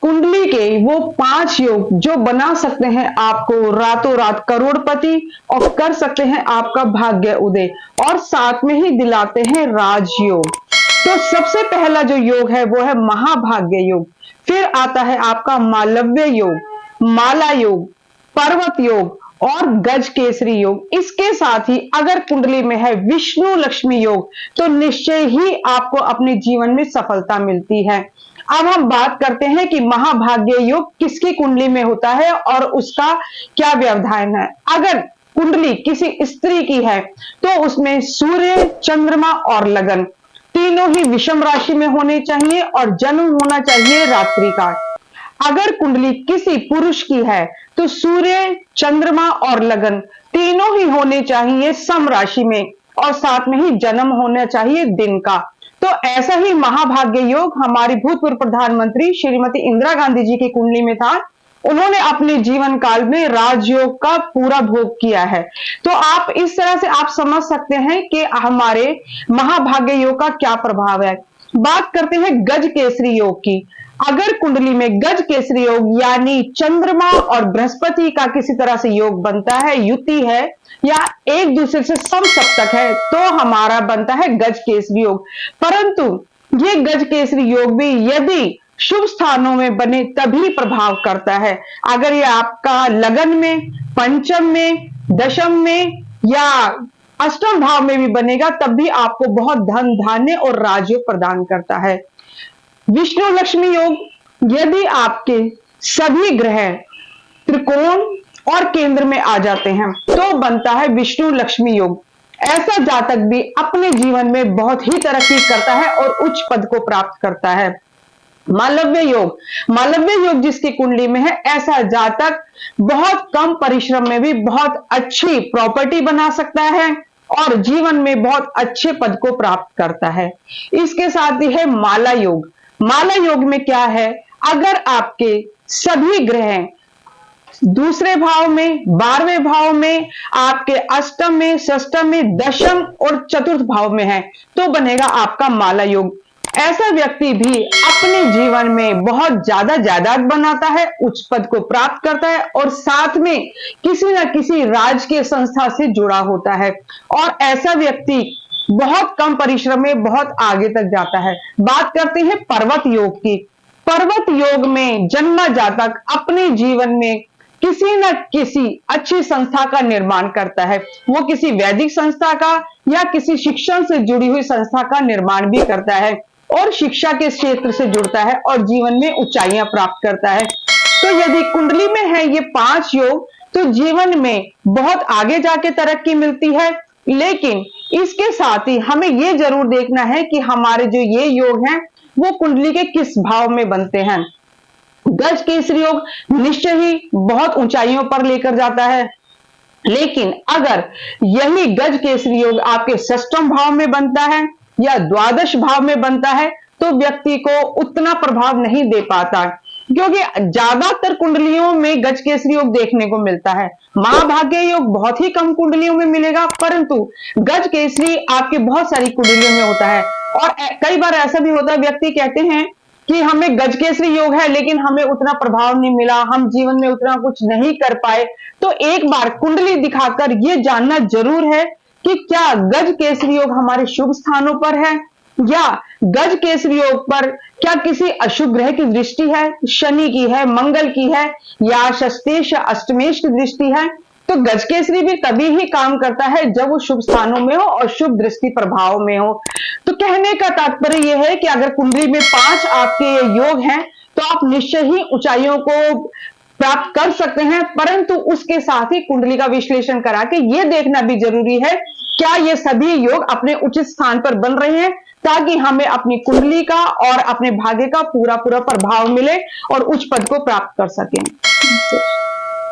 कुंडली के वो 5 योग जो बना सकते हैं आपको रातों रात करोड़पति और कर सकते हैं आपका भाग्य उदय, और साथ में ही दिलाते हैं राजयोग। तो सबसे पहला जो योग है वो है महाभाग्य योग। फिर आता है आपका मालव्य योग, माला योग, पर्वत योग और गज केसरी योग। इसके साथ ही अगर कुंडली में है विष्णु लक्ष्मी योग तो निश्चय ही आपको अपने जीवन में सफलता मिलती है। अब हम बात करते हैं कि महाभाग्य योग किसकी कुंडली में होता है और उसका क्या व्यवधान है। अगर कुंडली किसी स्त्री की है तो उसमें सूर्य, चंद्रमा और लगन तीनों ही विषम राशि में होने चाहिए और जन्म होना चाहिए रात्रि का। अगर कुंडली किसी पुरुष की है तो सूर्य, चंद्रमा और लगन तीनों ही होने चाहिए सम राशि में और साथ में ही जन्म होना चाहिए दिन का। तो ऐसा ही महाभाग्य योग हमारी भूतपूर्व प्रधानमंत्री श्रीमती इंदिरा गांधी जी की कुंडली में था। उन्होंने अपने जीवन काल में राजयोग का पूरा भोग किया है। तो आप इस तरह से आप समझ सकते हैं कि हमारे महाभाग्य योग का क्या प्रभाव है। बात करते हैं गज केसरी योग की। अगर कुंडली में गज केसरी योग यानी चंद्रमा और बृहस्पति का किसी तरह से योग बनता है, युति है या एक दूसरे से समसप्तक है, तो हमारा बनता है गज केसरी योग। परंतु ये गज केसरी योग भी यदि शुभ स्थानों में बने तभी प्रभाव करता है। अगर ये आपका लगन में, पंचम में, दशम में या अष्टम भाव में भी बनेगा तब भी आपको बहुत धन, धान्य और राजयोग प्रदान करता है। विष्णु लक्ष्मी योग यदि आपके सभी ग्रह त्रिकोण और केंद्र में आ जाते हैं तो बनता है विष्णु लक्ष्मी योग। ऐसा जातक भी अपने जीवन में बहुत ही तरक्की करता है और उच्च पद को प्राप्त करता है। मालव्य योग, मालव्य योग जिसकी कुंडली में है ऐसा जातक बहुत कम परिश्रम में भी बहुत अच्छी प्रॉपर्टी बना सकता है और जीवन में बहुत अच्छे पद को प्राप्त करता है। इसके साथ ही है माला योग। माला योग में क्या है, अगर आपके सभी ग्रह दूसरे भाव में, 12वें भाव में, आपके अष्टम में, षष्टम में, दशम और चतुर्थ भाव में है तो बनेगा आपका माला योग। ऐसा व्यक्ति भी अपने जीवन में बहुत ज्यादा जायदाद बनाता है, उच्च पद को प्राप्त करता है और साथ में किसी न किसी राजकीय संस्था से जुड़ा होता है और ऐसा व्यक्ति बहुत कम परिश्रम में बहुत आगे तक जाता है। बात करते हैं पर्वत योग की। पर्वत योग में जन्मा जातक अपने जीवन में किसी न किसी अच्छी संस्था का निर्माण करता है। वो किसी वैदिक संस्था का या किसी शिक्षण से जुड़ी हुई संस्था का निर्माण भी करता है और शिक्षा के क्षेत्र से जुड़ता है और जीवन में ऊंचाइयां प्राप्त करता है। तो यदि कुंडली में है ये 5 योग तो जीवन में बहुत आगे जाके तरक्की मिलती है। लेकिन इसके साथ ही हमें ये जरूर देखना है कि हमारे जो ये योग हैं वो कुंडली के किस भाव में बनते हैं। गज केसरी योग निश्चय ही बहुत ऊंचाइयों पर लेकर जाता है, लेकिन अगर यही गज केसरी योग आपके षष्ठम भाव में बनता है या द्वादश भाव में बनता है तो व्यक्ति को उतना प्रभाव नहीं दे पाता, क्योंकि ज्यादातर कुंडलियों में गज केसरी योग देखने को मिलता है। महाभाग्य योग बहुत ही कम कुंडलियों में मिलेगा, परंतु गज केसरी आपके बहुत सारी कुंडलियों में होता है। और कई बार ऐसा भी होता है, व्यक्ति कहते हैं कि हमें गज केसरी योग है लेकिन हमें उतना प्रभाव नहीं मिला, हम जीवन में उतना कुछ नहीं कर पाए। तो एक बार कुंडली दिखाकर यह जानना जरूर है कि क्या गज केसरी योग हमारे शुभ स्थानों पर है या गज केसरी योग पर क्या किसी अशुभ ग्रह की दृष्टि है, शनि की है, मंगल की है या षष्ठेश या अष्टमेश की दृष्टि है। तो गज केसरी भी तभी ही काम करता है जब वो शुभ स्थानों में हो और शुभ दृष्टि प्रभाव में हो। तो कहने का तात्पर्य यह है कि अगर कुंडली में 5 आपके योग हैं तो आप निश्चय ही ऊंचाइयों को प्राप्त कर सकते हैं, परंतु उसके साथ ही कुंडली का विश्लेषण करा के यह देखना भी जरूरी है क्या ये सभी योग अपने उचित स्थान पर बन रहे हैं, ताकि हमें अपनी कुंडली का और अपने भाग्य का पूरा प्रभाव मिले और उच्च पद को प्राप्त कर सकें।